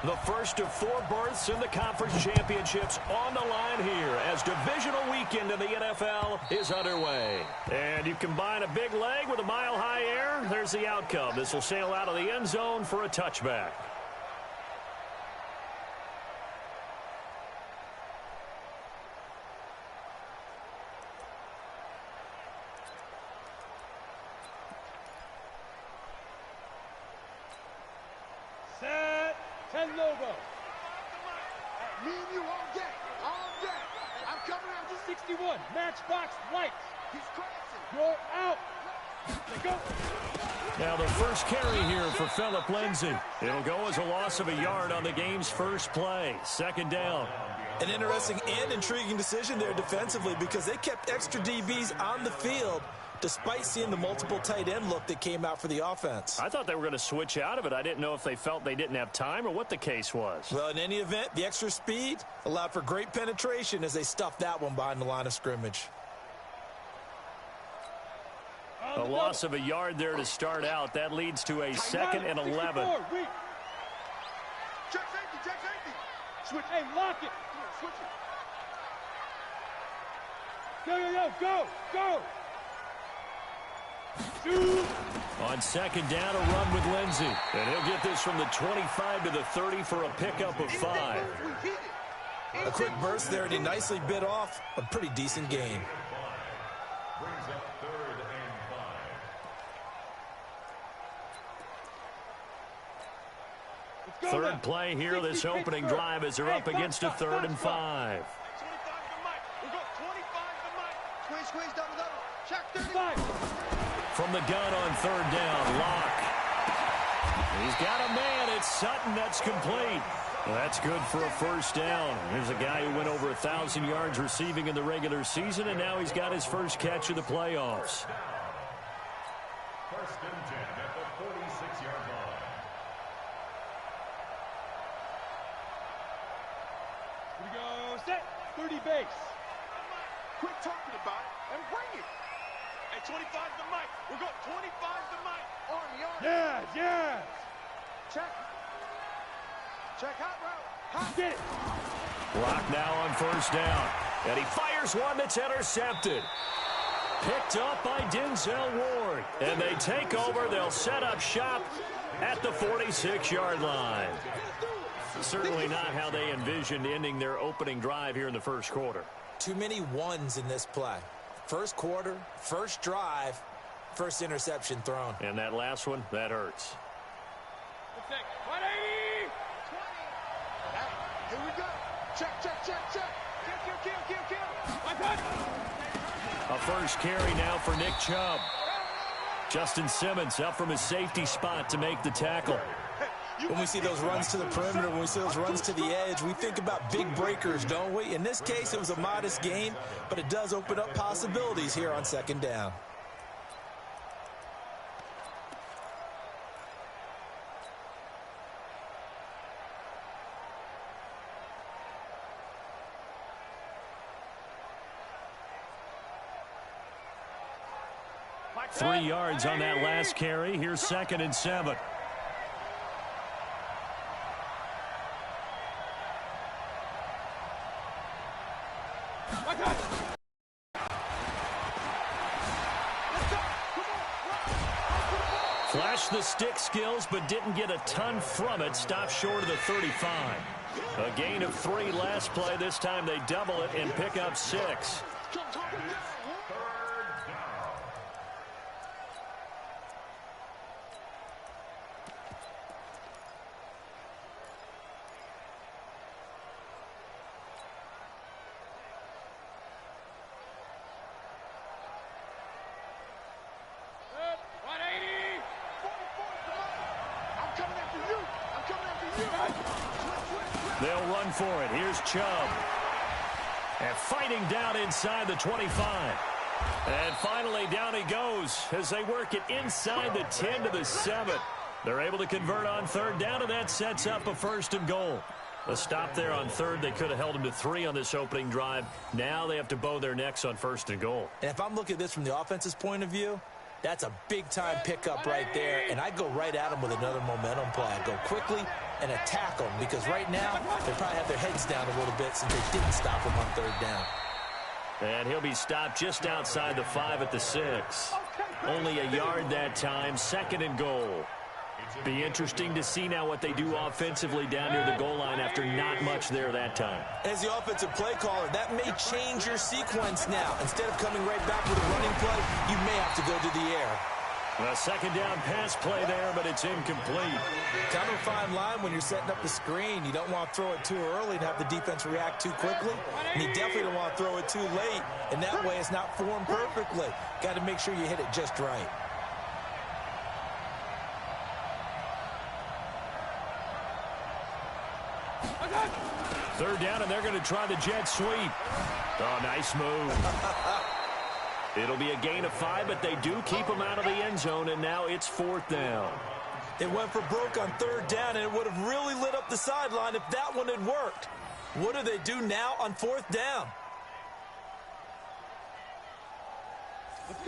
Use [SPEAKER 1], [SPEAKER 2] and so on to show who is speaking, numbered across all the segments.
[SPEAKER 1] The first of 4 berths in the conference championships on the line here as divisional weekend in the NFL is underway. And you combine a big leg with a mile-high air, there's the outcome. This will sail out of the end zone for a touchback.
[SPEAKER 2] Set 10 logo. Me and you on deck. On deck. I'm coming out to 61. Matchbox lights. He's crashing. You're out. Let's go.
[SPEAKER 1] Now the first carry here for Phillip Lindsay. It'll go as a loss of a yard on the game's first play. Second down.
[SPEAKER 3] An interesting and intriguing decision there defensively because they kept extra DBs on the field despite seeing the multiple tight end look that came out for the offense.
[SPEAKER 1] I thought they were going to switch out of it. I didn't know if they felt they didn't have time or what the case was.
[SPEAKER 3] Well, in any event, the extra speed allowed for great penetration as they stuffed that one behind the line of scrimmage.
[SPEAKER 1] A loss of a yard there to start out. That leads to a 2nd and 11.
[SPEAKER 2] Check safety. Switch. Hey, lock it. Switch it. Go. Shoot.
[SPEAKER 1] On second down, a run with Lindsay. And he'll get this from the 25 to the 30 for a pickup of 5.
[SPEAKER 3] A quick burst there, and he nicely bit off a pretty decent gain.
[SPEAKER 1] Third play here, this opening drive as they're up against a 3rd and 5.
[SPEAKER 2] Squeeze, double. Check 35.
[SPEAKER 1] From the gun on 3rd down, Locke. He's got a man. It's Sutton. That's complete. Well, that's good for a first down. Here's a guy who went over 1,000 yards receiving in the regular season, and now he's got his first catch of the playoffs.
[SPEAKER 4] 1st and 10 at the 46-yard line.
[SPEAKER 2] Here we go. Set. 30 base. Quit talking about it and bring it. Hey, 25 to Mike. We're going 25 to Mike. Army. Yes. Check hot route. Get it.
[SPEAKER 1] Block now on 1st down. And he fires one that's intercepted. Picked up by Denzel Ward. And they take over. They'll set up shop at the 46-yard line. Certainly not how they envisioned ending their opening drive here in the first quarter.
[SPEAKER 3] Too many ones in this play. First quarter, first drive, first interception thrown.
[SPEAKER 1] And that last one, that hurts.
[SPEAKER 2] 180. 20. Here we go. Check. Kill. My God.
[SPEAKER 1] A first carry now for Nick Chubb. Justin Simmons up from his safety spot to make the tackle.
[SPEAKER 3] When we see those runs to the perimeter, when we see those runs to the edge, we think about big breakers, don't we? In this case, it was a modest gain, but it does open up possibilities here on 2nd down.
[SPEAKER 1] Three yards on that last carry. Here's 2nd and 7. Flashed the stick skills, but didn't get a ton from it. Stopped short of the 35. A gain of 3 last play. This time they double it and pick up 6. They'll run for it. Here's Chubb. And fighting down inside the 25. And finally down he goes as they work it inside the 10 to the 7. They're able to convert on 3rd down, and that sets up a 1st and goal. A stop there on 3rd. They could have held him to 3 on this opening drive. Now they have to bow their necks on 1st and goal.
[SPEAKER 3] And if I'm looking at this from the offense's point of view, that's a big-time pickup right there, and I go right at him with another momentum play. I go quickly, and attack them, because right now they probably have their heads down a little bit since they didn't stop them on third down.
[SPEAKER 1] And he'll be stopped just outside the 5 at the 6. Only a yard that time, 2nd and goal. Be interesting to see now what they do offensively down near the goal line after not much there that time.
[SPEAKER 3] As the offensive play caller, that may change your sequence now. Instead of coming right back with a running play, you may have to go to the air.
[SPEAKER 1] A 2nd down pass play there, but it's incomplete.
[SPEAKER 3] Kind of a fine line when you're setting up the screen. You don't want to throw it too early and have the defense react too quickly. And you definitely don't want to throw it too late. And that way it's not formed perfectly. Got to make sure you hit it just right.
[SPEAKER 1] Third down, and they're going to try the jet sweep. Oh, nice move. It'll be a gain of 5, but they do keep them out of the end zone, and now it's 4th down.
[SPEAKER 3] It went for broke on 3rd down, and it would have really lit up the sideline if that one had worked. What do they do now on 4th down?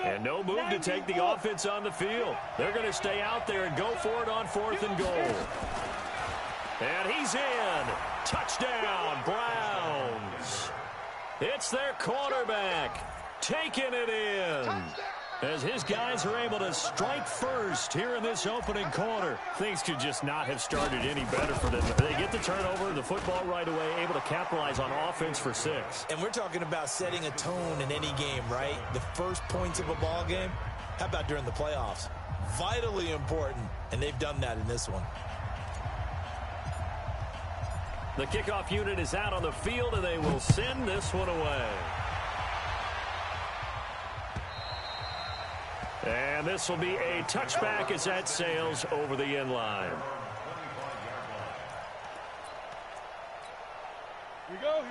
[SPEAKER 1] And no move to take the offense on the field. They're going to stay out there and go for it on 4th and goal. And he's in. Touchdown, Browns. It's their quarterback taking it in. As his guys are able to strike first here in this opening quarter. Things could just not have started any better for them. They get the turnover, the football right away, able to capitalize on offense for 6.
[SPEAKER 3] And we're talking about setting a tone in any game, right? The first points of a ball game. How about during the playoffs? Vitally important, and they've done that in this one.
[SPEAKER 1] The kickoff unit is out on the field, and they will send this one away. And this will be a touchback as that sails over the end line.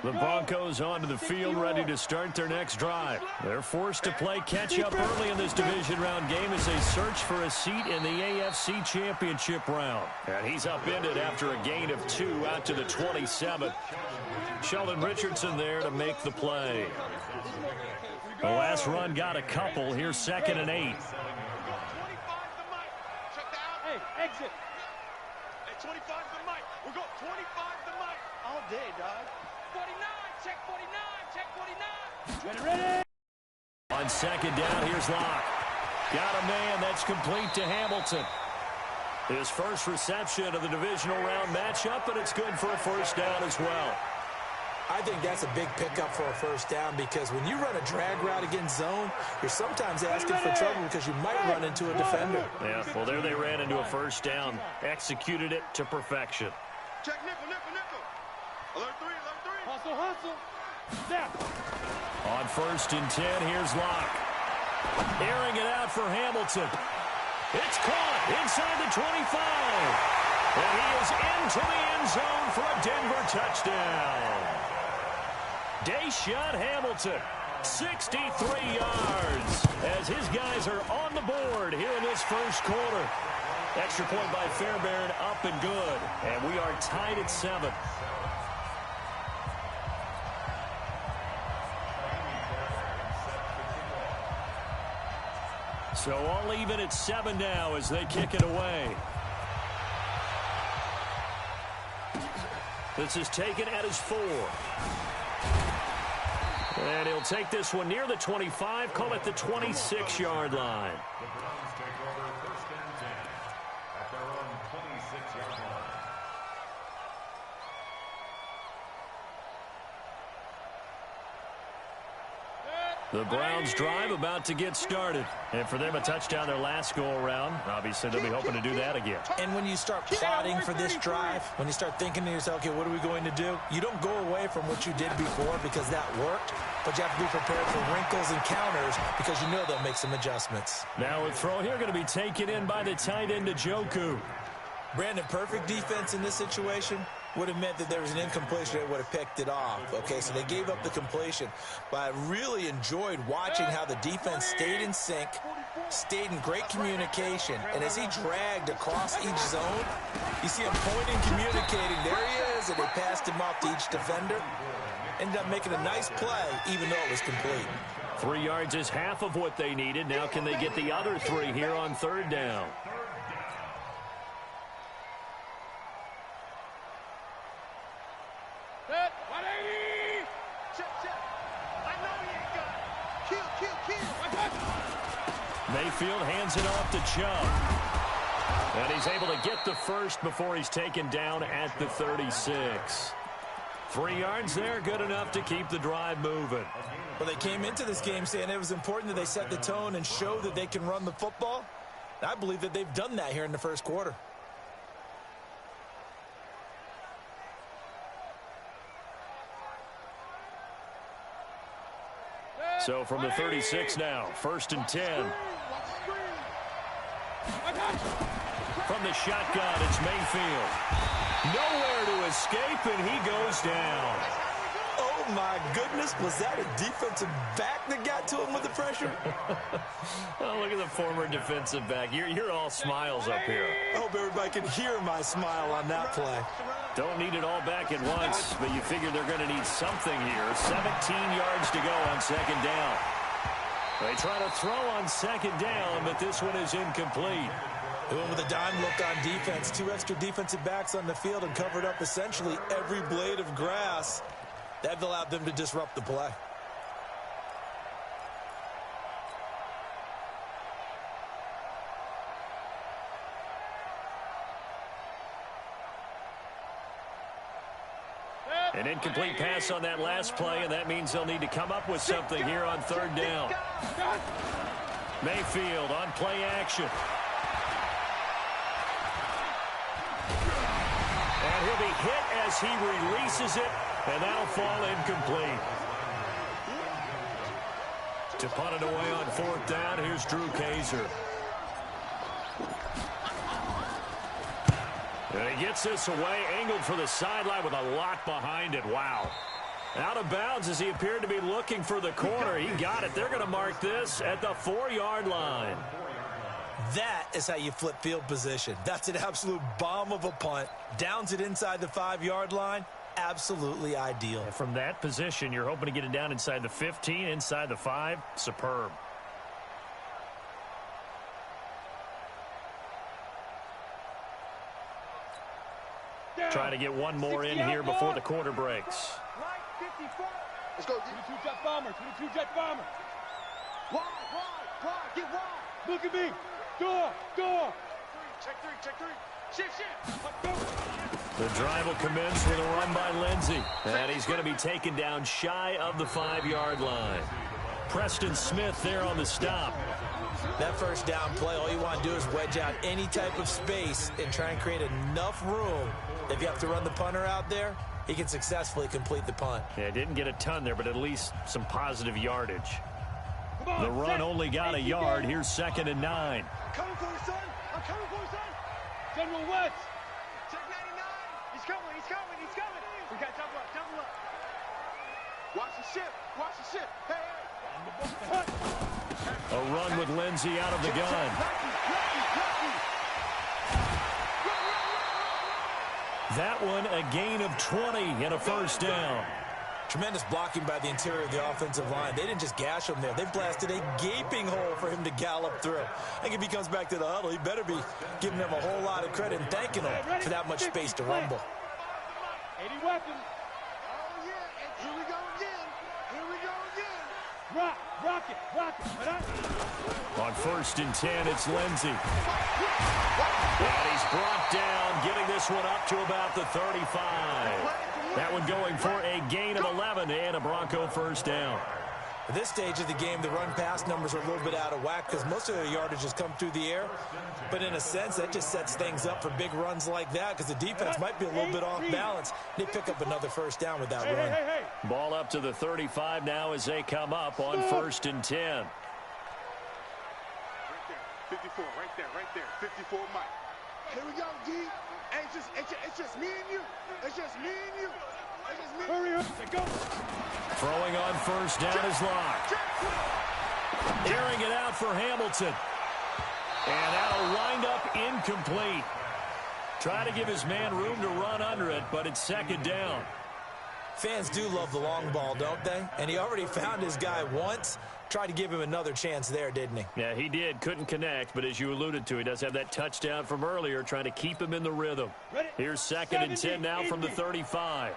[SPEAKER 1] The Broncos onto the field, ready to start their next drive. They're forced to play catch-up early in this division round game as they search for a seat in the AFC Championship round. And he's upended after a gain of 2 out to the 27. Sheldon Richardson there to make the play. The last run got a couple. Here's 2nd and 8.
[SPEAKER 2] Hey, exit.
[SPEAKER 5] Hey, 25 the mic. We'll go 25 the mic. All day, dog. 49, check 49, check 49.
[SPEAKER 2] Ready.
[SPEAKER 1] On 2nd down, here's Locke. Got a man that's complete to Hamilton. His first reception of the divisional round matchup, and it's good for a 1st down as well.
[SPEAKER 3] I think that's a big pickup for a 1st down, because when you run a drag route against zone, you're sometimes asking for trouble because you might run into a defender.
[SPEAKER 1] Yeah, well, there they ran into a 1st down. Executed it to perfection.
[SPEAKER 5] Check nickel, nickel, nickel. Alert 3, alert 3.
[SPEAKER 2] Hustle, hustle. Snap.
[SPEAKER 1] On 1st and 10, here's Locke. Airing it out for Hamilton. It's caught inside the 25. And he is into the end zone for a Denver touchdown. Deshaun Hamilton, 63 yards, as his guys are on the board here in this 1st quarter. Extra point by Fairbairn, up and good. And we are tied at 7. So all even at 7 now as they kick it away. This is taken at his 4. And he'll take this one near the 25, call it the 26-yard line.
[SPEAKER 4] The Browns take over 1st and 10 at their own 26-yard line.
[SPEAKER 1] The Browns drive about to get started. And for them, a touchdown their last go-around. Obviously, they'll be hoping to do that again.
[SPEAKER 3] And when you start plotting for this drive, when you start thinking to yourself, okay, what are we going to do? You don't go away from what you did before because that worked, but you have to be prepared for wrinkles and counters because you know they'll make some adjustments.
[SPEAKER 1] Now a throw here going to be taken in by the tight end, Njoku.
[SPEAKER 3] Brandon, perfect defense in this situation would have meant that there was an incompletion that would have picked it off. Okay, so they gave up the completion. But I really enjoyed watching how the defense stayed in sync, stayed in great communication. And as he dragged across each zone, you see him pointing, communicating. There he is, and they passed him off to each defender. Ended up making a nice play, even though it was complete.
[SPEAKER 1] 3 yards is half of what they needed. Now can they get the other 3 here on 3rd down?
[SPEAKER 2] Set. 180.
[SPEAKER 5] Check. I know he ain't got it. Kill.
[SPEAKER 1] Mayfield hands it off to Chubb. And he's able to get the first before he's taken down at the 36. 3 yards there, good enough to keep the drive moving.
[SPEAKER 3] Well, they came into this game saying it was important that they set the tone and show that they can run the football. And I believe that they've done that here in the first quarter.
[SPEAKER 1] So from the 36 now, 1st and 10. From the shotgun, it's Mayfield. Nowhere to escape, and he goes down.
[SPEAKER 3] Oh, my goodness. Was that a defensive back that got to him with the pressure?
[SPEAKER 1] Oh, look at the former defensive back. You're all smiles up here.
[SPEAKER 3] I hope everybody can hear my smile on that play.
[SPEAKER 1] Don't need it all back at once, but you figure they're going to need something here. 17 yards to go on 2nd down. They try to throw on 2nd down, but this one is incomplete.
[SPEAKER 3] They went with a dime look on defense. 2 extra defensive backs on the field and covered up essentially every blade of grass. That allowed them to disrupt the play.
[SPEAKER 1] An incomplete pass on that last play, and that means they'll need to come up with something here on 3rd down. Mayfield on play action. And he'll be hit as he releases it, and that'll fall incomplete. To punt it away on 4th down, here's Drew Kaiser. And he gets this away, angled for the sideline with a lot behind it. Wow. Out of bounds as he appeared to be looking for the corner. He got it. They're going to mark this at the 4-yard line.
[SPEAKER 3] That is how you flip field position. That's an absolute bomb of a punt. Downs it inside the 5-yard line. Absolutely ideal.
[SPEAKER 1] And from that position, you're hoping to get it down inside the 15, inside the 5. Superb. Trying to get one more in here before the quarter breaks.
[SPEAKER 5] Let's go.
[SPEAKER 2] 22 jet bomber. 22 jet bomber.
[SPEAKER 5] Wide. Get wide.
[SPEAKER 2] Look at me. Door.
[SPEAKER 5] Check three. Shift.
[SPEAKER 1] The drive will commence with a run by Lindsey. And he's going to be taken down shy of the 5-yard line. Preston Smith there on the stop.
[SPEAKER 3] That first down play, all you want to do is wedge out any type of space and try and create enough room. If you have to run the punter out there, he can successfully complete the punt.
[SPEAKER 1] Yeah, didn't get a ton there, but at least some positive yardage. The run only got a yard. Here's 2nd and 9.
[SPEAKER 5] I'm coming for you, son.
[SPEAKER 2] General West.
[SPEAKER 5] Check 99. He's coming. We got double up. Watch the ship. Hey.
[SPEAKER 1] A run with Lindsey out of the gun. That one a gain of 20 and a 1st down.
[SPEAKER 3] Tremendous blocking by the interior of the offensive line. They didn't just gash him there. They blasted a gaping hole for him to gallop through. I think if he comes back to the huddle, he better be giving them a whole lot of credit and thanking them for that much space to rumble.
[SPEAKER 2] 80 weapons.
[SPEAKER 5] Oh, yeah. And here we go again.
[SPEAKER 2] Rock it.
[SPEAKER 1] On 1st and 10, it's Lindsey. And he's brought down, getting this one up to about the 35. That one going for a gain of 11 and a Bronco 1st down.
[SPEAKER 3] At this stage of the game, the run-pass numbers are a little bit out of whack because most of their yardage has come through the air. But in a sense, that just sets things up for big runs like that because the defense might be a little bit off balance. They pick up another 1st down with that run.
[SPEAKER 2] Hey.
[SPEAKER 1] Ball up to the 35 now as they come up on 1st and 10.
[SPEAKER 5] Right there. 54, right there. 54, Mike. Here we go, D. Hey, it's just me and you.
[SPEAKER 2] Hurry up. Go.
[SPEAKER 1] Throwing on 1st down is Locke. Airing it out for Hamilton. And that'll wind up incomplete. Try to give his man room to run under it, but it's 2nd down.
[SPEAKER 3] Fans do love the long ball, don't they? And he already found his guy once. Tried to give him another chance there, didn't he?
[SPEAKER 1] Yeah, he did. Couldn't connect, but as you alluded to, he does have that touchdown from earlier, trying to keep him in the rhythm. Here's 2nd and 10 now from the 35.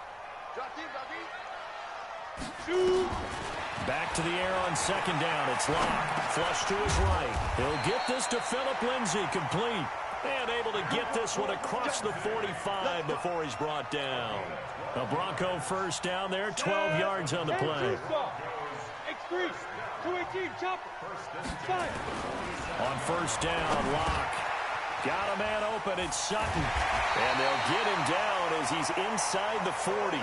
[SPEAKER 1] Back to the air on second down. It's Locke. Flush to his right. He'll get this to Phillip Lindsay. Complete. And able to get this one across the 45 before he's brought down. A Bronco first down there. 12 yards on the play.
[SPEAKER 2] X3. 218. Chopper.
[SPEAKER 1] On first down, Locke. Got a man open. It's Sutton. And they'll get him down as he's inside the 40.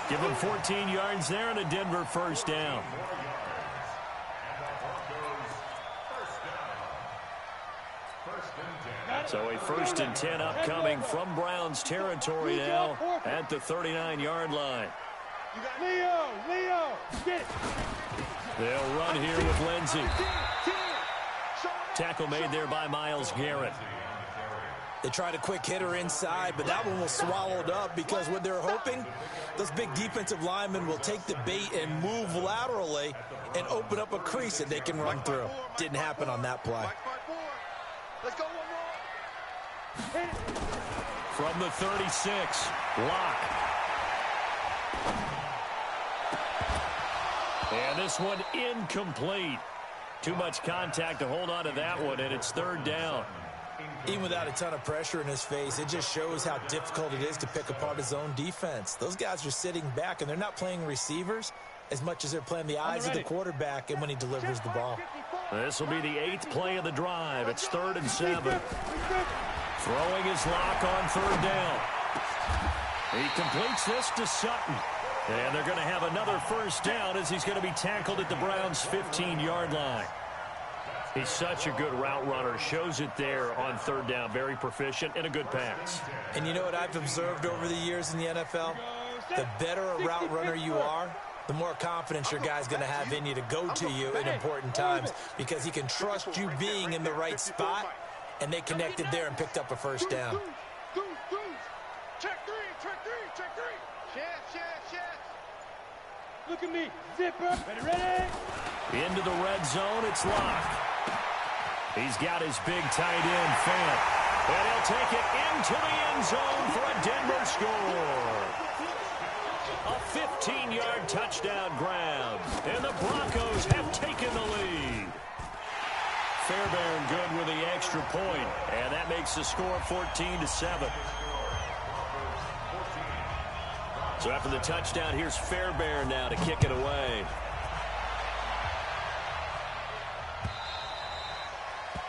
[SPEAKER 1] Give him 14 yards there and a Denver first down. So a 1st and 10 upcoming from Browns territory now at the 39-yard line.
[SPEAKER 2] Leo, get it.
[SPEAKER 1] They'll run here with Lindsay. Tackle made there by Myles Garrett.
[SPEAKER 3] They tried a quick hitter inside, but that one was swallowed up because what they're hoping, those big defensive linemen will take the bait and move laterally and open up a crease that they can run through. Didn't happen on that play.
[SPEAKER 5] Let's go one more.
[SPEAKER 1] From the 36, Locke. And this one incomplete. Too much contact to hold on to that one, and it's 3rd down.
[SPEAKER 3] Even without a ton of pressure in his face, it just shows how difficult it is to pick apart his own defense. Those guys are sitting back, and they're not playing receivers as much as they're playing the eyes of the quarterback and when he delivers the ball.
[SPEAKER 1] This will be the 8th play of the drive. It's 3rd and 7. Throwing his Locke on 3rd down. He completes this to Sutton. And they're going to have another first down as he's going to be tackled at the Browns' 15-yard line. He's such a good route runner. Shows it there on 3rd down. Very proficient and a good pass.
[SPEAKER 3] And you know what I've observed over the years in the NFL? The better a route runner you are, the more confidence your guy's going to have in you to go to you in important times because he can trust you being in the right spot, and they connected there and picked up a first down.
[SPEAKER 5] Check three. Chef.
[SPEAKER 2] Look at me. Zipper. Ready?
[SPEAKER 1] Into the red zone, it's Locke. He's got his big tight end, Fant. And he'll take it into the end zone for a Denver score. A 15-yard touchdown grab. And the Broncos have taken the lead. Fairbairn good with the extra point. And that makes the score 14-7. So after the touchdown, here's Fairbairn now to kick it away.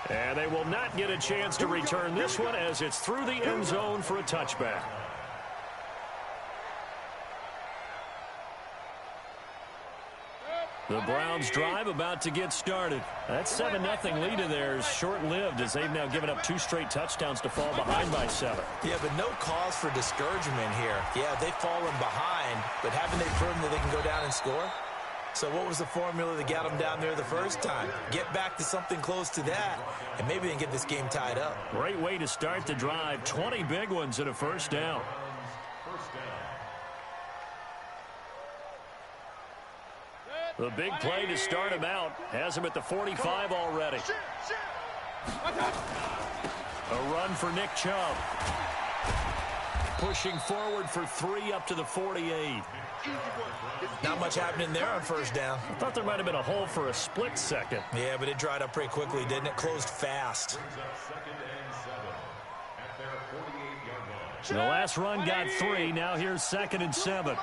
[SPEAKER 1] And they will not get a chance to return this one as it's through the end zone for a touchback. The Browns drive about to get started. That 7-0 lead of theirs short-lived as they've now given up 2 straight touchdowns to fall behind by 7.
[SPEAKER 3] Yeah, but no cause for discouragement here. Yeah, they've fallen behind, but haven't they proven that they can go down and score? So what was the formula that got them down there the first time? Get back to something close to that, and maybe they can get this game tied up.
[SPEAKER 1] Great way to start the drive. 20 big ones and a first down. The big play to start him out has him at the 45 already. A run for Nick Chubb. Pushing forward for 3 up to the 48.
[SPEAKER 3] Not much happening there on first down.
[SPEAKER 1] I thought there might have been a hole for a split second.
[SPEAKER 3] Yeah, but it dried up pretty quickly, didn't it? Closed fast.
[SPEAKER 1] The last run got 3. Now here's 2nd and 7.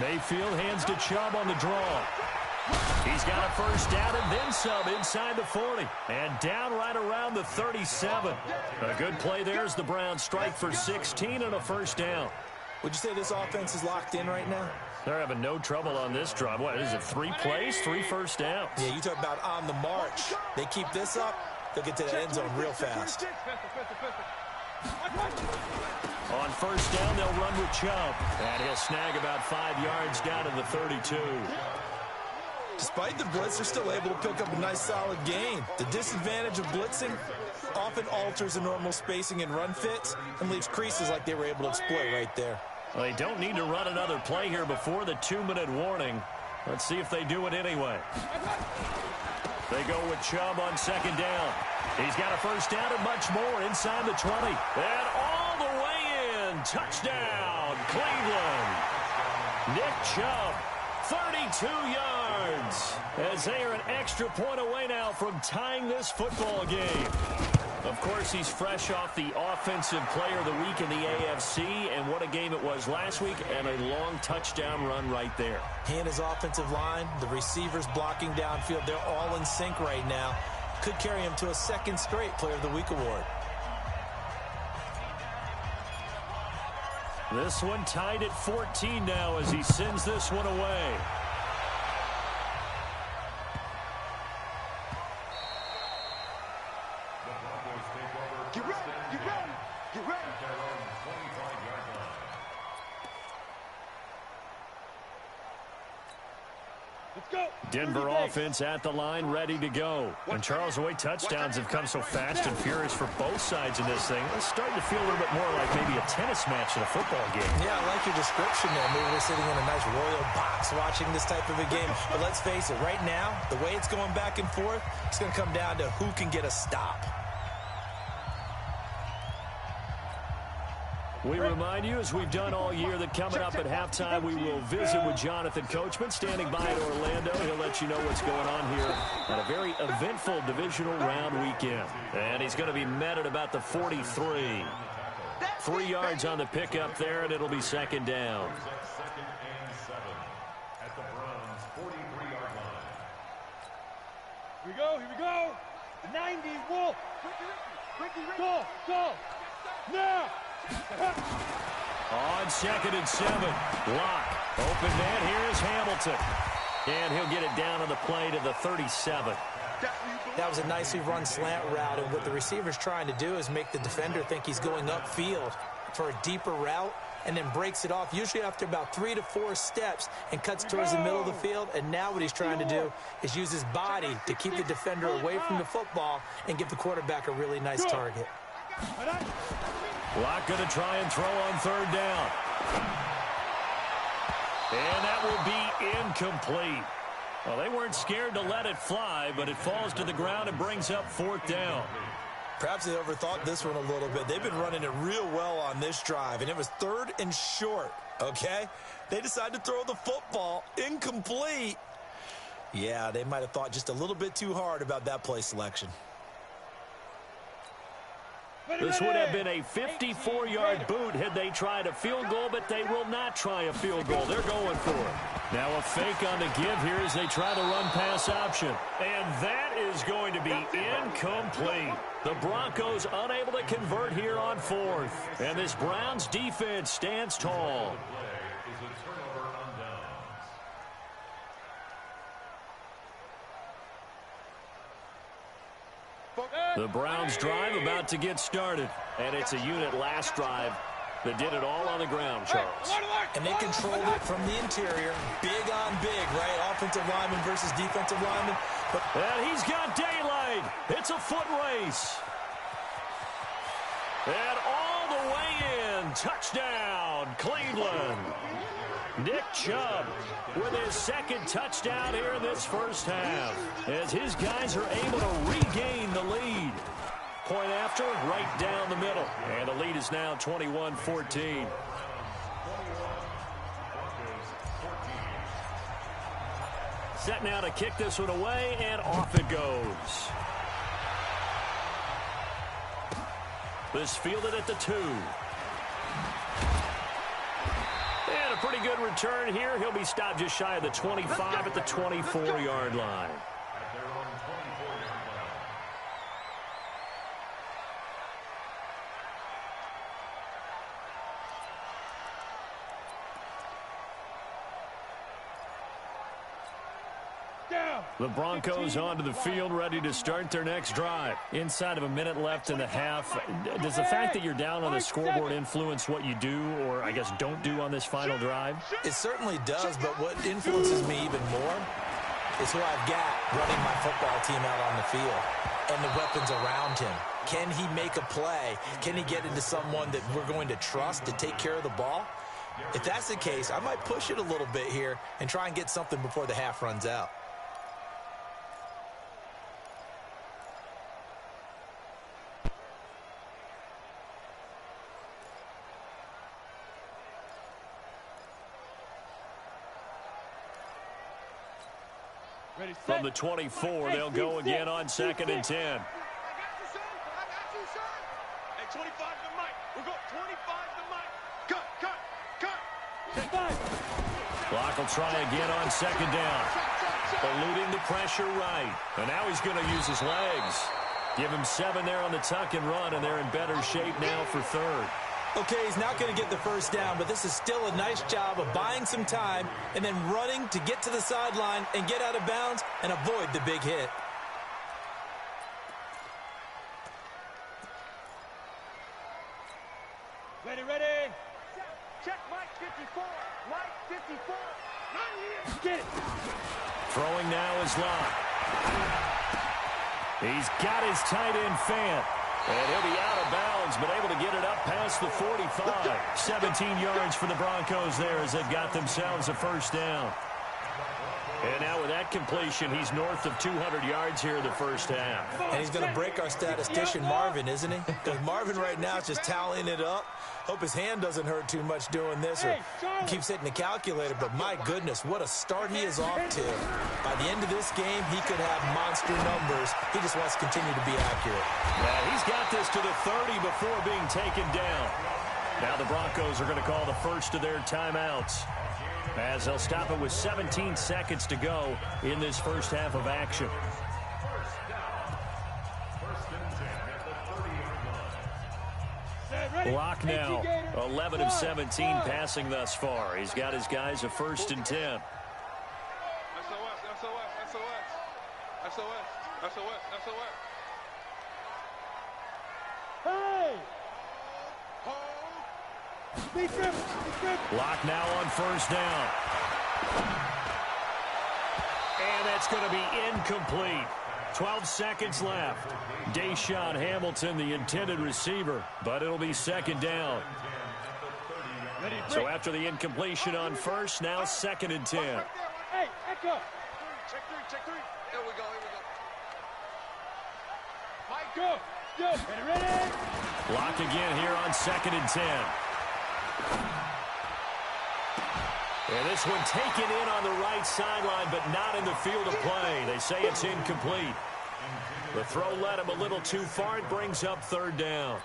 [SPEAKER 1] Mayfield hands to Chubb on the draw. He's got a first down and then some inside the 40. And down right around the 37. A good play there as the Browns strike for 16 and a first down.
[SPEAKER 3] Would you say this offense is locked in right now?
[SPEAKER 1] They're having no trouble on this drive. What is it, 3 plays, 3 first downs?
[SPEAKER 3] Yeah, you talk about on the march. They keep this up, they'll get to the end zone real fast.
[SPEAKER 1] On first down, they'll run with Chubb. And he'll snag about 5 yards down to the 32.
[SPEAKER 3] Despite the blitz, they're still able to pick up a nice, solid gain. The disadvantage of blitzing often alters the normal spacing and run fits and leaves creases like they were able to exploit right there.
[SPEAKER 1] Well, they don't need to run another play here before the 2-minute warning. Let's see if they do it anyway. They go with Chubb on second down. He's got a first down and much more inside the 20. And all the way in. Touchdown, Cleveland. Nick Chubb, 32 yards, as they are an extra point away now from tying this football game. Of course, he's fresh off the Offensive Player of the Week in the AFC, and what a game it was last week, and a long touchdown run right there.
[SPEAKER 3] He and his offensive line, the receivers blocking downfield, they're all in sync right now. Could carry him to a second straight Player of the Week award.
[SPEAKER 1] This one tied at 14 now as he sends this one away.
[SPEAKER 2] Get ready, get ready, get ready. Let's go.
[SPEAKER 1] Denver offense at the line, ready to go. And Charles, the way touchdowns have come so fast and furious for both sides in this thing, it's starting to feel a little bit more like maybe a tennis match in a football game.
[SPEAKER 3] Yeah, I like your description there. Maybe we're sitting in a nice royal box watching this type of a game. But let's face it, right now, the way it's going back and forth, it's going to come down to who can get a stop.
[SPEAKER 1] We remind you, as we've done all year, that coming up at halftime, we will visit with Jonathan Coachman, standing by at Orlando. He'll let you know what's going on here at a very eventful divisional round weekend. And he's going to be met at about the 43. 3 yards on the pickup there, and it'll be second down.
[SPEAKER 4] Second and 7 at the Browns' 43-yard line.
[SPEAKER 2] Here we go, here we go. 90, Wolf. Go, go. Now.
[SPEAKER 1] On 2nd and 7. Lock. Open man. Here is Hamilton. And he'll get it down on the play to the 37.
[SPEAKER 3] That was a nicely run slant route, and what the receiver's trying to do is make the defender think he's going upfield for a deeper route, and then breaks it off, usually after about 3 to 4 steps, and cuts towards the middle of the field. And now what he's trying to do is use his body to keep the defender away from the football and give the quarterback a really nice target.
[SPEAKER 1] Locke going to try and throw on 3rd down. And that will be incomplete. Well, they weren't scared to let it fly, but it falls to the ground and brings up 4th down.
[SPEAKER 3] Perhaps they overthought this one a little bit. They've been running it real well on this drive, and it was 3rd and short, okay? They decided to throw the football incomplete. Yeah, they might have thought just a little bit too hard about that play selection.
[SPEAKER 1] This would have been a 54-yard boot had they tried a field goal, but they will not try a field goal. They're going for it. Now a fake on the give here as they try the run-pass option. And that is going to be incomplete. The Broncos unable to convert here on 4th. And this Browns defense stands tall.
[SPEAKER 4] Is a turnover on downs.
[SPEAKER 1] The Browns drive about to get started. And it's a unit last drive that did it all on the ground, Charles.
[SPEAKER 3] And they controlled it from the interior. Big on big, right? Offensive lineman versus defensive lineman.
[SPEAKER 1] And he's got daylight. It's a foot race. And all the way in. Touchdown, Cleveland. Nick Chubb with his 2nd touchdown here in this first half, as his guys are able to regain the lead. Point after, right down the middle. And the lead is now 21-14. Set now to kick this one away, and off it goes. This fielded at the 2. And a pretty good return here. He'll be stopped just shy of the 25 at the 24-yard line.
[SPEAKER 4] At their own 24-yard line.
[SPEAKER 1] The Broncos onto the field, ready to start their next drive. Inside of a minute left in the half. Does the fact that you're down on the scoreboard influence what you do, or I guess don't do on this final drive?
[SPEAKER 3] It certainly does, but what influences me even more is who I've got running my football team out on the field and the weapons around him. Can he make a play? Can he get into someone that we're going to trust to take care of the ball? If that's the case, I might push it a little bit here and try and get something before the half runs out.
[SPEAKER 1] From the 24, they'll go again on 2nd and 10.
[SPEAKER 5] I got you, son. Hey, 25 to Mike. We'll go 25 to Mike. Cut.
[SPEAKER 1] Clock will try again on 2nd down. Eluding the pressure right. And now he's going to use his legs. Give him 7 there on the tuck and run, and they're in better shape now for 3rd.
[SPEAKER 3] Okay, he's not going to get the first down, but this is still a nice job of buying some time and then running to get to the sideline and get out of bounds and avoid the big hit.
[SPEAKER 2] Ready.
[SPEAKER 5] Check Mike 54. Mike 54.
[SPEAKER 2] Get it.
[SPEAKER 1] Throwing now is Locke. He's got his tight end Fant. And he'll be out of bounds, but able to get it up past the 45. 17 yards for the Broncos there as they've got themselves a first down. And now with that completion, he's north of 200 yards here in the first half.
[SPEAKER 3] And he's going to break our statistician, Marvin, isn't he? Because Marvin right now is just tallying it up. Hope his hand doesn't hurt too much doing this or keeps hitting the calculator. But my goodness, what a start he is off to. By the end of this game, he could have monster numbers. He just wants to continue to be accurate.
[SPEAKER 1] Yeah, he's got this to the 30 before being taken down. Now the Broncos are going to call the first of their timeouts, as they'll stop it with 17 seconds to go in this first half of action. Locke now, 11 of 17 passing thus far. He's got his guys a 1st and 10.
[SPEAKER 2] Hey!
[SPEAKER 1] Locke now on 1st down. And that's going to be incomplete. 12 seconds left. Deshaun Hamilton, the intended receiver, but it'll be 2nd down. So after the incompletion on 1st, now 2nd and 10.
[SPEAKER 2] Hey, echo.
[SPEAKER 5] Check three. Here we go.
[SPEAKER 2] Mike, go. Ready.
[SPEAKER 1] Locke again here on 2nd and 10. And this one taken in on the right sideline, but not in the field of play. They say it's incomplete. The throw led him a little too far. It brings up 3rd down.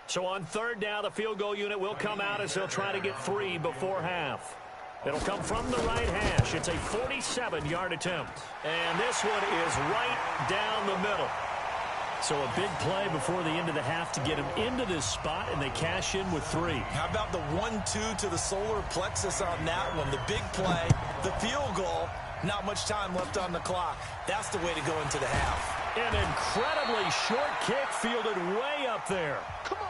[SPEAKER 1] So on 3rd down, the field goal unit will come out as they'll try to get 3 before half. It'll come from the right hash. It's a 47-yard attempt. And this one is right down the middle. So a big play before the end of the half to get him into this spot, and they cash in with 3.
[SPEAKER 3] How about the 1-2 to the solar plexus on that one? The big play, the field goal, not much time left on the clock. That's the way to go into the half.
[SPEAKER 1] An incredibly short kick fielded way up there.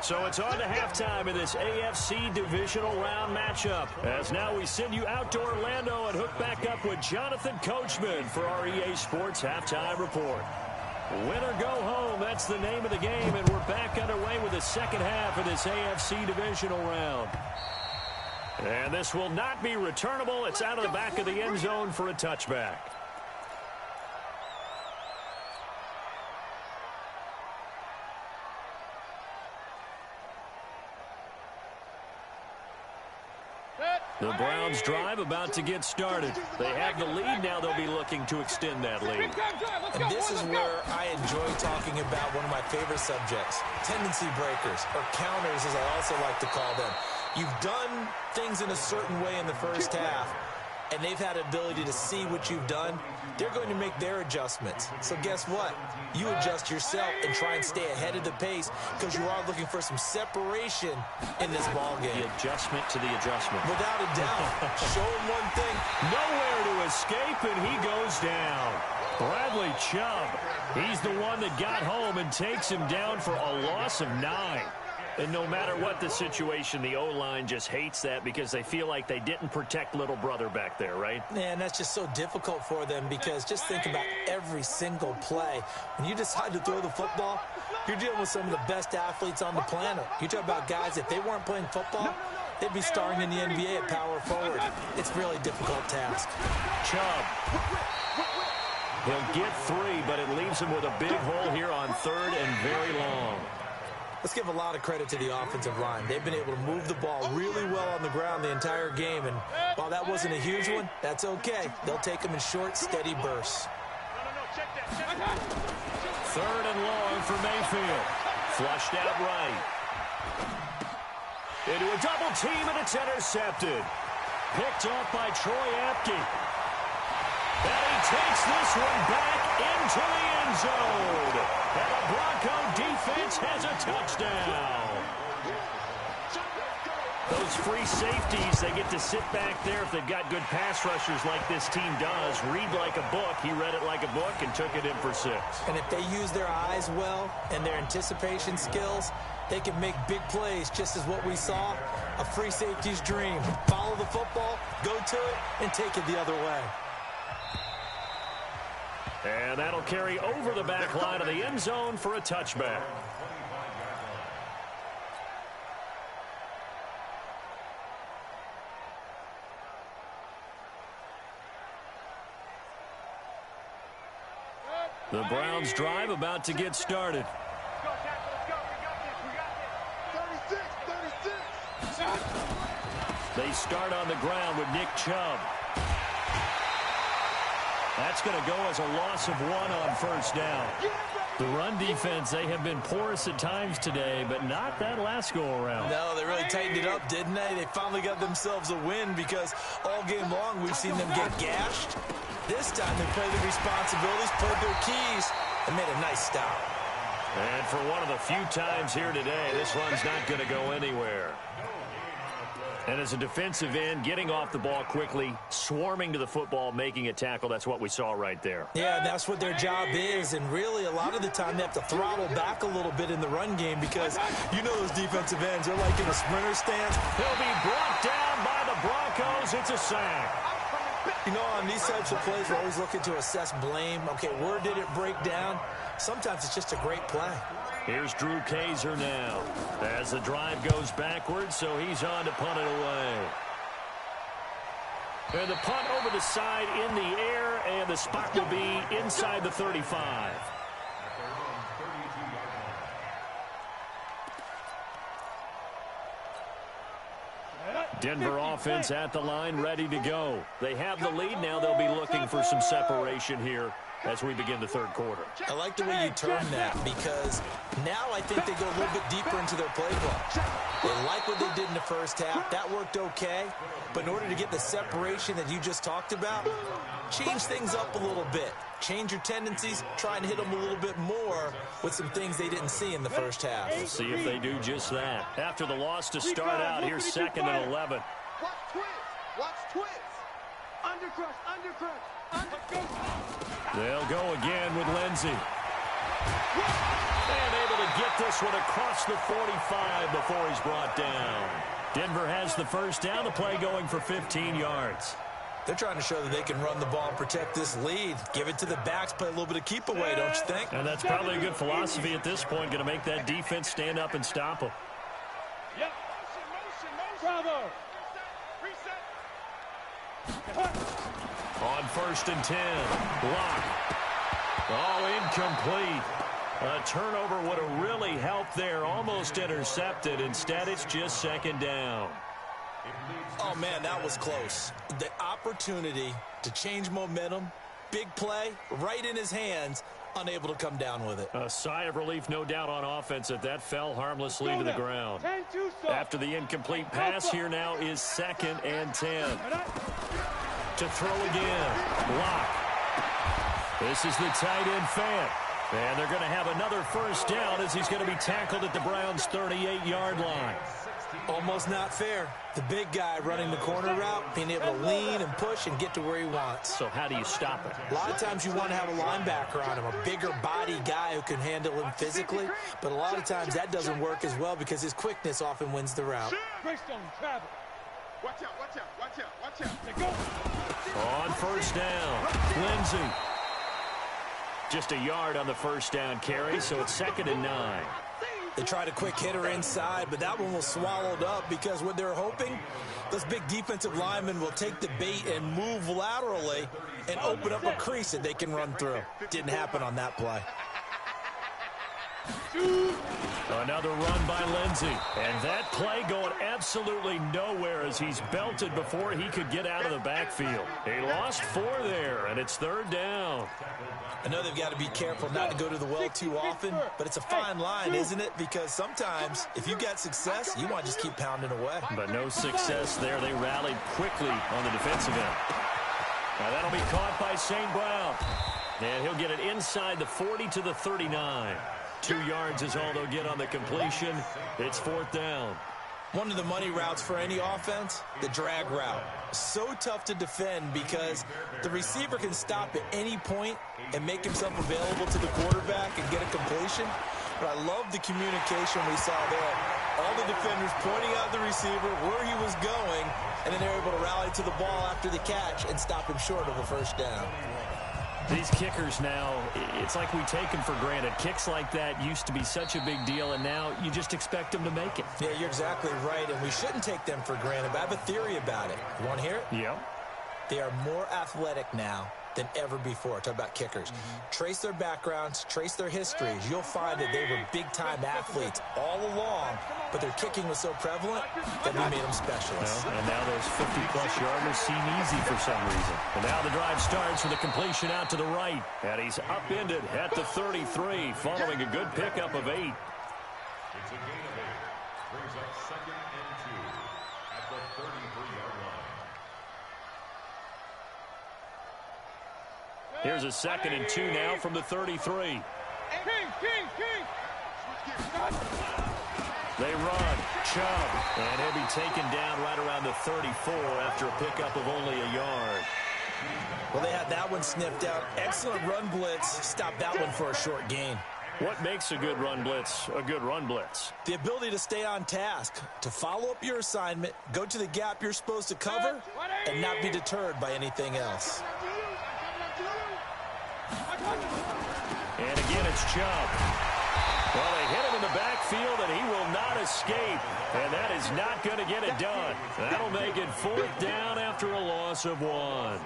[SPEAKER 1] So it's on to halftime in this AFC Divisional Round matchup. As now we send you out to Orlando and hook back up with Jonathan Coachman for our EA Sports Halftime Report. Win or go home, that's the name of the game, and we're back underway with the second half of this AFC Divisional Round. And this will not be returnable. It's out of the back of the end zone for a touchback. The Browns drive about to get started. They have the lead. Now they'll be looking to extend that lead.
[SPEAKER 3] And this is where I enjoy talking about one of my favorite subjects, tendency breakers, or counters as I also like to call them. You've done things in a certain way in the first half, and they've had ability to see what you've done. They're going to make their adjustments. So guess what? You adjust yourself and try and stay ahead of the pace because you are looking for some separation in this ballgame.
[SPEAKER 1] The adjustment to the adjustment.
[SPEAKER 3] Without a doubt. Show him one thing.
[SPEAKER 1] Nowhere to escape, and he goes down. Bradley Chubb. He's the one that got home and takes him down for a loss of 9. And no matter what the situation, the O-line just hates that because they feel like they didn't protect little brother back there, right?
[SPEAKER 3] And that's just so difficult for them because just think about every single play. When you decide to throw the football, you're dealing with some of the best athletes on the planet. You talk about guys, if they weren't playing football, they'd be starring in the NBA at power forward. It's a really difficult task.
[SPEAKER 1] Chubb. He'll get 3, but it leaves him with a big hole here on 3rd and very long.
[SPEAKER 3] Let's give a lot of credit to the offensive line. They've been able to move the ball really well on the ground the entire game, and while that wasn't a huge one, that's okay. They'll take them in short, steady bursts.
[SPEAKER 1] Third and long for Mayfield. Flushed out right. Into a double team, and it's intercepted. Picked off by Troy Apke. And he takes this one back into the end zone. And the Bronco defense has a touchdown. Those free safeties, they get to sit back there if they've got good pass rushers like this team does. Read like a book. He read it like a book and took it in for 6.
[SPEAKER 3] And if they use their eyes well and their anticipation skills, they can make big plays, just as what we saw, a free safety's dream. Follow the football, go to it, and take it the other way.
[SPEAKER 1] And that'll carry over the back line of the end zone for a touchback. The Browns drive about to get started. They start on the ground with Nick Chubb. That's going to go as a loss of 1 on first down. The run defense, they have been porous at times today, but not that last go-around.
[SPEAKER 3] No, they really tightened it up, didn't they? They finally got themselves a win because all game long we've seen them get gashed. This time they played the responsibilities, played their keys, and made a nice stop.
[SPEAKER 1] And for one of the few times here today, this run's not going to go anywhere. And as a defensive end, getting off the ball quickly, swarming to the football, making a tackle, that's what we saw right there.
[SPEAKER 3] Yeah, that's what their job is, and really a lot of the time they have to throttle back a little bit in the run game because you know those defensive ends, they're like in a sprinter stance.
[SPEAKER 1] He'll be brought down by the Broncos. It's a sack.
[SPEAKER 3] You know, on these types of plays, we're always looking to assess blame. Okay, where did it break down? Sometimes it's just a great play.
[SPEAKER 1] Here's Drew Kaiser now as the drive goes backwards, so he's on to punt it away. And the punt over the side in the air, and the spot will be inside the 35. Denver offense at the line, ready to go. They have the lead. Now they'll be looking for some separation here as we begin the third quarter.
[SPEAKER 3] I like the way you term that because now I think they go a little bit deeper into their playbook. They like what they did in the first half. That worked okay. But in order to get the separation that you just talked about, change things up a little bit. Change your tendencies. Try and hit them a little bit more with some things they didn't see in the first half.
[SPEAKER 1] We'll see if they do just that. After the loss to start out, here's 2nd and 11.
[SPEAKER 2] Watch twist. Watch twist. Undercrush, undercrush, undercrush.
[SPEAKER 1] They'll go again with Lindsey. And able to get this one across the 45 before he's brought down. Denver has the first down. The play going for 15 yards.
[SPEAKER 3] They're trying to show that they can run the ball and protect this lead. Give it to the backs, play a little bit of keep away, don't you think?
[SPEAKER 1] And that's probably a good philosophy at this point, going to make that defense stand up and stop them.
[SPEAKER 2] Yep. Bravo.
[SPEAKER 1] On 1st and 10, block. Oh, incomplete. A turnover would have really helped there. Almost intercepted. Instead, it's just 2nd down.
[SPEAKER 3] Oh, man, that was close. The opportunity to change momentum, big play, right in his hands, unable to come down with it.
[SPEAKER 1] A sigh of relief, no doubt, on offense that fell harmlessly to the ground. After the incomplete pass, here now is 2nd and 10. To throw again. Lock. This is the tight end Fant. And they're going to have another first down as he's going to be tackled at the Browns' 38-yard line.
[SPEAKER 3] Almost not fair. The big guy running the corner route, being able to lean and push and get to where he wants.
[SPEAKER 1] So how do you stop it?
[SPEAKER 3] A lot of times you want to have a linebacker on him, a bigger body guy who can handle him physically. But a lot of times that doesn't work as well because his quickness often wins the route.
[SPEAKER 2] Greystone, travel. Watch out, watch out, watch out, watch out. They go.
[SPEAKER 1] On first down, Lindsey. Just a yard on the first down carry, so it's 2nd and 9.
[SPEAKER 3] They tried a quick hitter inside, but that one was swallowed up because what they're hoping, those big defensive linemen will take the bait and move laterally and open up a crease that they can run through. Didn't happen on that play.
[SPEAKER 1] Another run by Lindsey. And that play going absolutely nowhere as he's belted before he could get out of the backfield. He lost 4 there, and it's 3rd down.
[SPEAKER 3] I know they've got to be careful not to go to the well too often, but it's a fine line, isn't it? Because sometimes, if you got success, you want to just keep pounding away.
[SPEAKER 1] But no success there. They rallied quickly on the defensive end. Now that'll be caught by St. Brown. And he'll get it inside the 40 to the 39. 2 yards is all they'll get on the completion. It's 4th down.
[SPEAKER 3] One of the money routes for any offense, the drag route. So tough to defend because the receiver can stop at any point and make himself available to the quarterback and get a completion. But I love the communication we saw there. All the defenders pointing out the receiver, where he was going, and then they're able to rally to the ball after the catch and stop him short of a 1st down.
[SPEAKER 1] These kickers now, it's like we take them for granted. Kicks like that used to be such a big deal, and now you just expect them to make it.
[SPEAKER 3] Yeah, you're exactly right, and we shouldn't take them for granted. But I have a theory about it. You want to hear it?
[SPEAKER 1] Yeah.
[SPEAKER 3] They are more athletic now than ever before. Talk about kickers. Trace their backgrounds, trace their histories. You'll find that they were big-time athletes all along, but their kicking was so prevalent that we made them specialists.
[SPEAKER 1] Well, and now those 50-plus yarders seem easy for some reason. And now the drive starts with a completion out to the right. And he's upended at the 33, following a good pickup of 8.
[SPEAKER 4] It's a gain of 8. Brings up 2nd and 2 at the 33-yard line.
[SPEAKER 1] Here's a 2nd and 2 now from the 33.
[SPEAKER 2] King.
[SPEAKER 1] They run. Chubb. And he'll be taken down right around the 34 after a pickup of only a yard.
[SPEAKER 3] Well, they had that one sniffed out. Excellent run blitz. Stopped that one for a short gain.
[SPEAKER 1] What makes a good run blitz a good run blitz?
[SPEAKER 3] The ability to stay on task, to follow up your assignment, go to the gap you're supposed to cover, and not be deterred by anything else.
[SPEAKER 1] And again, it's Chubb. Well, they hit him in the backfield, and he will not escape. And that is not going to get it done. That'll make it 4th down after a loss of 1.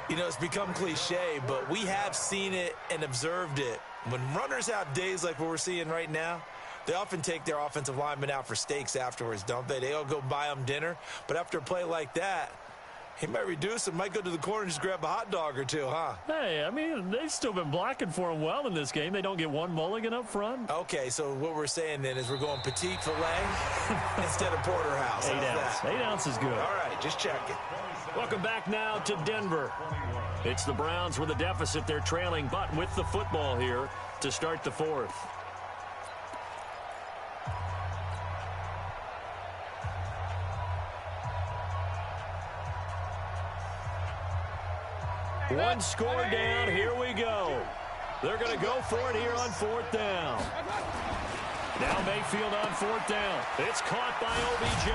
[SPEAKER 3] You know, it's become cliche, but we have seen it and observed it. When runners have days like what we're seeing right now, they often take their offensive linemen out for steaks afterwards, don't they? They all go buy them dinner. But after a play like that, he might reduce and might go to the corner and just grab a hot dog or two, huh?
[SPEAKER 1] Hey, I mean, they've still been blocking for him well in this game. They don't get one mulligan up front.
[SPEAKER 3] Okay, so what we're saying then is we're going petite filet instead of porterhouse.
[SPEAKER 1] 8 ounce. 8 ounce is good.
[SPEAKER 3] All right, just checking.
[SPEAKER 1] Welcome back now to Denver. It's the Browns with a deficit. They're trailing, but with the football here to start the 4th. One score down. Here we go. They're going to go for it here on 4th down. Now Mayfield on 4th down. It's caught by OBJ.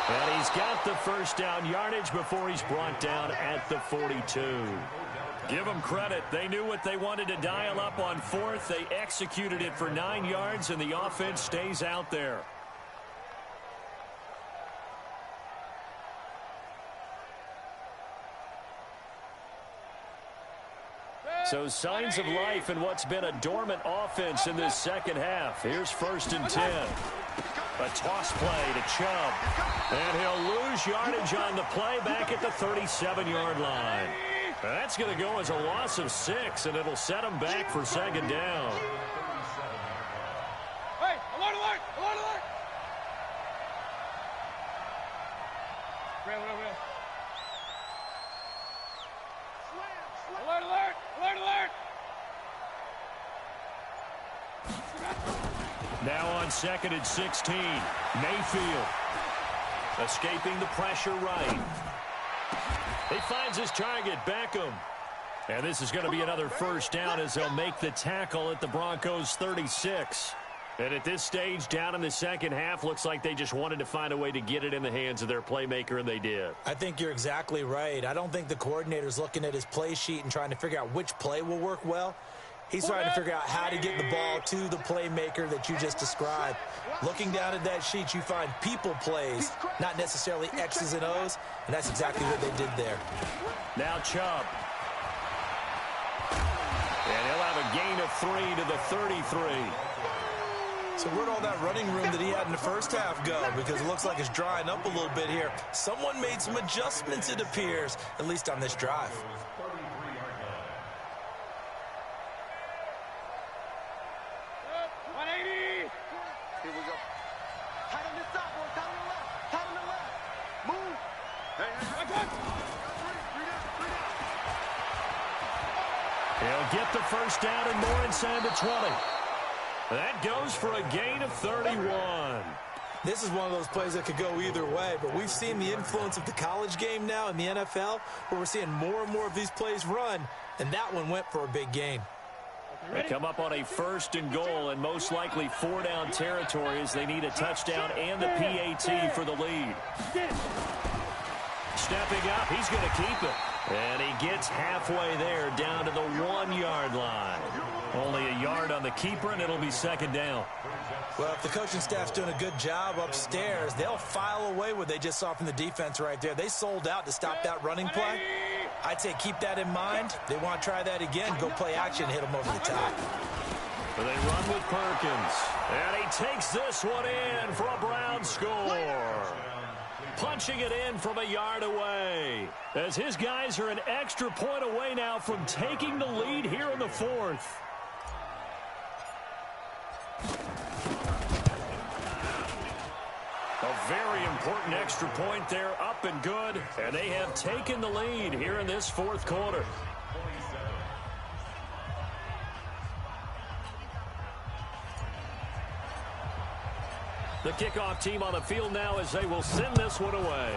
[SPEAKER 1] And he's got the 1st down yardage before he's brought down at the 42. Give them credit. They knew what they wanted to dial up on 4th. They executed it for 9 yards, and the offense stays out there. So signs of life in what's been a dormant offense in this 2nd half. Here's 1st and 10. A toss play to Chubb. And he'll lose yardage on the play back at the 37-yard line. That's going to go as a loss of 6, and it'll set him back for 2nd down.
[SPEAKER 2] Hey, alert, alert, alert, alert. Alert, alert, alert, alert.
[SPEAKER 1] Now on 2nd and 16. Mayfield escaping the pressure right. He finds his target, Beckham. And this is going to be another 1st down as they'll make the tackle at the Broncos' 36. And at this stage, down in the 2nd half, looks like they just wanted to find a way to get it in the hands of their playmaker, and they did.
[SPEAKER 3] I think you're exactly right. I don't think the coordinator's looking at his play sheet and trying to figure out which play will work well. He's trying to figure out how to get the ball to the playmaker that you just described. Looking down at that sheet, you find people plays, not necessarily X's and O's, and that's exactly what they did there.
[SPEAKER 1] Now Chubb. And he'll have a gain of 3 to the 33.
[SPEAKER 3] So where'd all that running room that he had in the first half go? Because it looks like it's drying up a little bit here. Someone made some adjustments, it appears, at least on this drive.
[SPEAKER 1] He'll get the first down and more inside the 20. That goes for a gain of 31.
[SPEAKER 3] This is one of those plays that could go either way, but we've seen the influence of the college game now in the NFL, where we're seeing more and more of these plays run, and that one went for a big gain.
[SPEAKER 1] They come up on a 1st and goal, and most likely 4-down territory as they need a touchdown and the PAT for the lead. Stepping up, he's going to keep it. And he gets halfway there, down to the 1-yard line. Only a yard on the keeper, and it'll be 2nd down.
[SPEAKER 3] Well, if the coaching staff's doing a good job upstairs, they'll file away what they just saw from the defense right there. They sold out to stop that running play. I'd say keep that in mind. They want to try that again, go play action, hit them over the top.
[SPEAKER 1] But they run with Perkins. And he takes this one in for a Brown score. Punching it in from a yard away. As his guys are an extra point away now from taking the lead here in the 4th. A very important extra point there, up and good. And they have taken the lead here in this 4th quarter. The kickoff team on the field now as they will send this one away.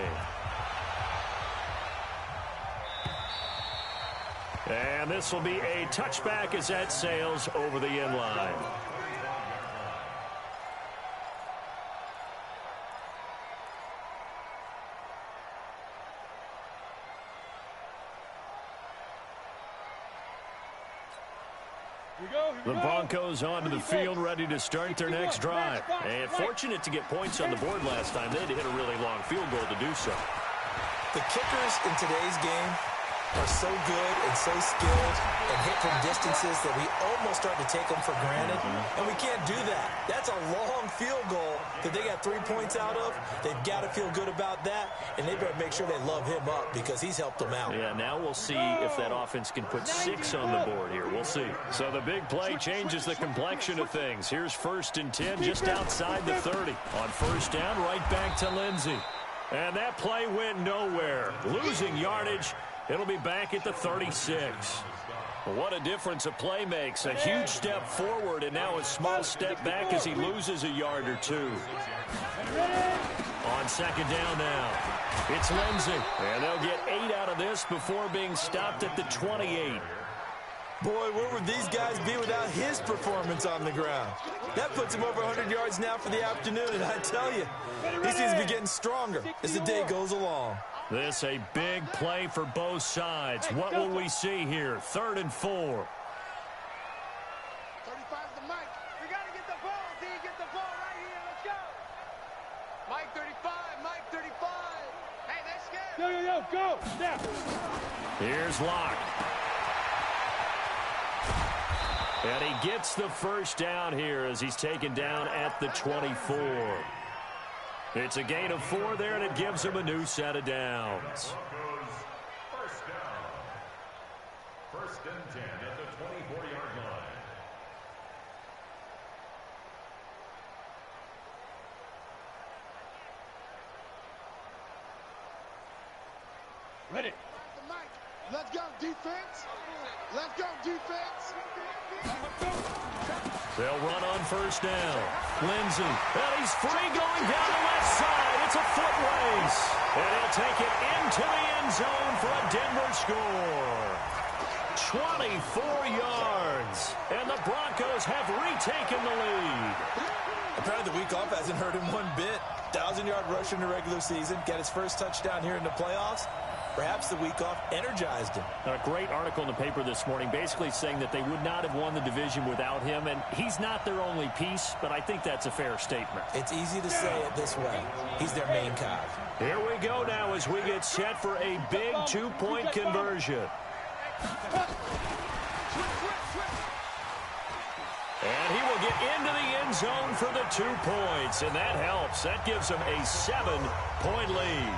[SPEAKER 1] And this will be a touchback as that sails over the end line. The Broncos onto the field, ready to start their next drive. And fortunate to get points on the board last time. They had to hit a really long field goal to do so.
[SPEAKER 3] The kickers in today's game are so good and so skilled and hit from distances that we almost start to take them for granted. And we can't do that. That's a long field goal that they got 3 points out of. They've got to feel good about that, and they better make sure they love him up because he's helped them out.
[SPEAKER 1] Yeah, now we'll see if that offense can put 6 on the board here. We'll see. So the big play changes the complexion of things. Here's 1st and 10 just outside the 30. On 1st down, right back to Lindsey. And that play went nowhere. Losing yardage. It'll be back at the 36. What a difference a play makes. A huge step forward and now a small step back as he loses a yard or 2. On 2nd down now, it's Lindsey. And they'll get 8 out of this before being stopped at the 28.
[SPEAKER 3] Boy, where would these guys be without his performance on the ground? That puts him over 100 yards now for the afternoon, and I tell you, he seems to be getting stronger as the day goes along.
[SPEAKER 1] This a big play for both sides. What will we see here? 3rd and 4.
[SPEAKER 2] 35's the Mike. We got to get the ball, D. Get the ball right here. Let's go. Mike 35. Mike 35. Hey, they're scared. Yo, go. Step.
[SPEAKER 1] Here's Locke. And he gets the first down here as he's taken down at the 24. It's a gain of 4 there, and it gives him a new set of downs.
[SPEAKER 4] First down. 1st and 10 at the 24-yard line.
[SPEAKER 2] Ready. Let's go, defense. Let's go, defense.
[SPEAKER 1] They'll run on 1st down. Lindsey, and he's free going down the left side. It's a foot race. And he'll take it into the end zone for a Denver score. 24 yards. And the Broncos have retaken the lead.
[SPEAKER 3] Apparently the week off hasn't hurt him one bit. 1,000-yard rusher in the regular season. Got his first touchdown here in the playoffs. Perhaps the week off energized him.
[SPEAKER 1] A great article in the paper this morning basically saying that they would not have won the division without him, and he's not their only piece, but I think that's a fair statement.
[SPEAKER 3] It's easy to say it this way. He's their main cog.
[SPEAKER 1] Here we go now as we get set for a big 2-point conversion. And he will get into the end zone for the 2 points, and that helps. That gives him a 7-point lead.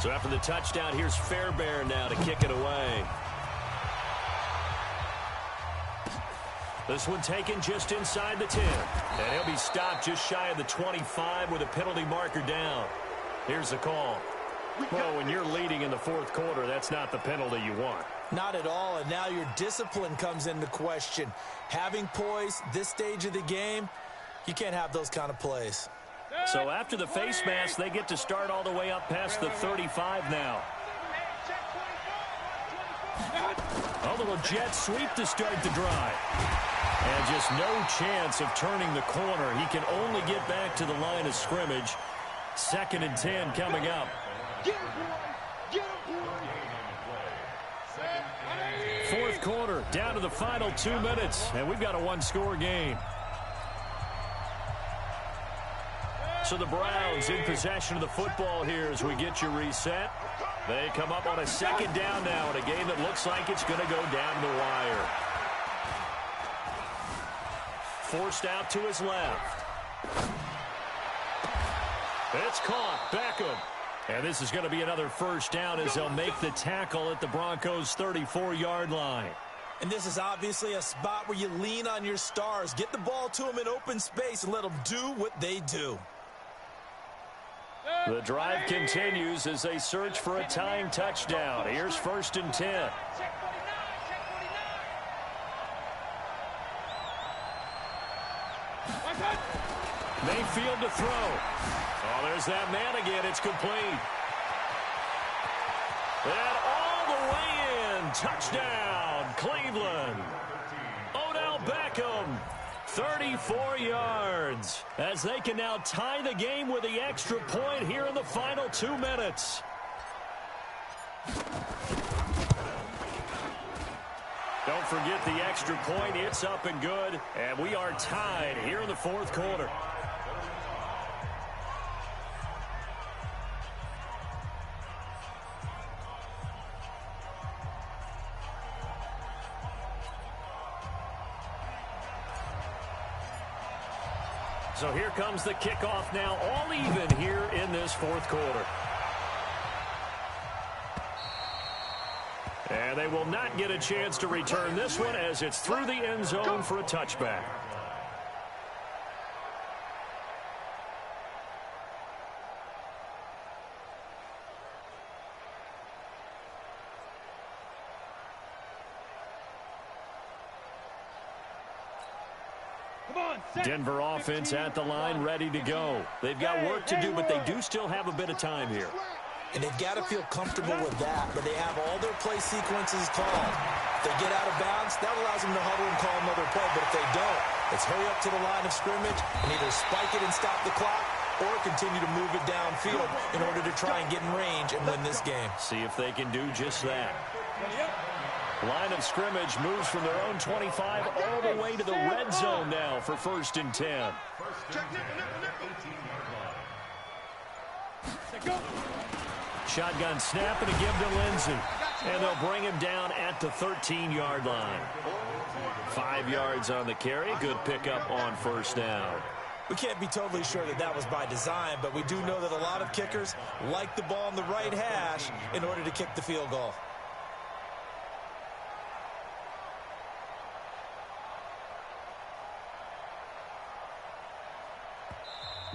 [SPEAKER 1] So after the touchdown, here's Fairbairn now to kick it away. This one taken just inside the 10. And he'll be stopped just shy of the 25 with a penalty marker down. Here's the call. Well, when you're leading in the fourth quarter, that's not the penalty you want.
[SPEAKER 3] Not at all, and now your discipline comes into question. Having poise this stage of the game, you can't have those kind of plays.
[SPEAKER 1] So after the face mask, they get to start all the way up past the 35 now. A little jet sweep to start the drive. And just no chance of turning the corner. He can only get back to the line of scrimmage. 2nd and 10 coming up. Fourth quarter, down to the final 2 minutes, and we've got a 1-score game. So the Browns in possession of the football here as we get you reset. They come up on a 2nd down now in a game that looks like it's going to go down the wire. Forced out to his left. It's caught. Beckham. And this is going to be another 1st down as they'll make the tackle at the Broncos' 34-yard line.
[SPEAKER 3] And this is obviously a spot where you lean on your stars. Get the ball to them in open space and let them do what they do.
[SPEAKER 1] The drive continues as they search for a tying touchdown. Here's 1st and 10. Mayfield to throw. Oh, there's that man again. It's complete. And all the way in. Touchdown, Cleveland. Odell Beckham, 34 yards. As they can now tie the game with the extra point here in the final 2 minutes. Don't forget the extra point. It's up and good. And we are tied here in the fourth quarter. So here comes the kickoff now, all even here in this fourth quarter. And they will not get a chance to return this one as it's through the end zone for a touchback. Denver offense at the line, ready to go. They've got work to do, but they do still have a bit of time here.
[SPEAKER 3] And they've got to feel comfortable with that, but they have all their play sequences called. If they get out of bounds, that allows them to huddle and call another play. But if they don't, let's hurry up to the line of scrimmage and either spike it and stop the clock or continue to move it downfield in order to try and get in range and win this game.
[SPEAKER 1] See if they can do just that. Line of scrimmage moves from their own 25 all the way to the red zone now for 1st and 10. Shotgun snap and a give to Lindsey. And they'll bring him down at the 13-yard line. 5 yards on the carry. Good pickup on 1st down.
[SPEAKER 3] We can't be totally sure that that was by design, but we do know that a lot of kickers like the ball on the right hash in order to kick the field goal.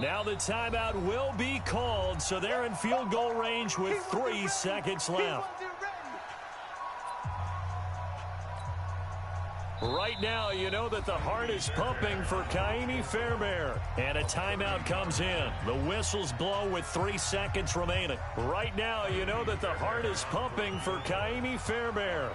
[SPEAKER 1] Now the timeout will be called, so they're in field goal range with 3 seconds left. Right now, you know that the heart is pumping for Kaimi Fairbairn. And a timeout comes in. The whistles blow with 3 seconds remaining. Right now, you know that the heart is pumping for Kaimi Fairbairn.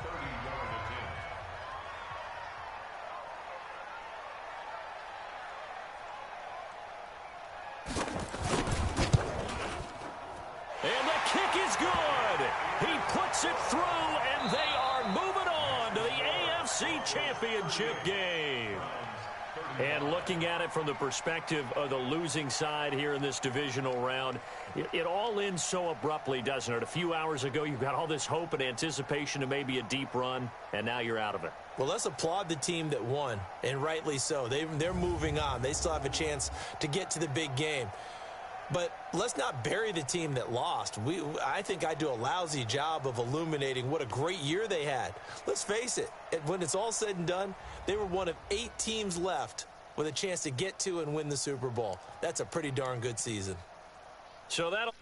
[SPEAKER 1] And the kick is good. He puts it through, and they are moving on to the AFC Championship game. And looking at it from the perspective of the losing side here in this divisional round, it all ends so abruptly, doesn't it? A few hours ago, you've got all this hope and anticipation of maybe a deep run, and now you're out of it.
[SPEAKER 3] Well, let's applaud the team that won, and rightly so. They're moving on. They still have a chance to get to the big game. But let's not bury the team that lost. I think I do a lousy job of illuminating what a great year they had. Let's face it, when it's all said and done, they were one of 8 teams left with a chance to get to and win the Super Bowl. That's a pretty darn good season.
[SPEAKER 1] So that'll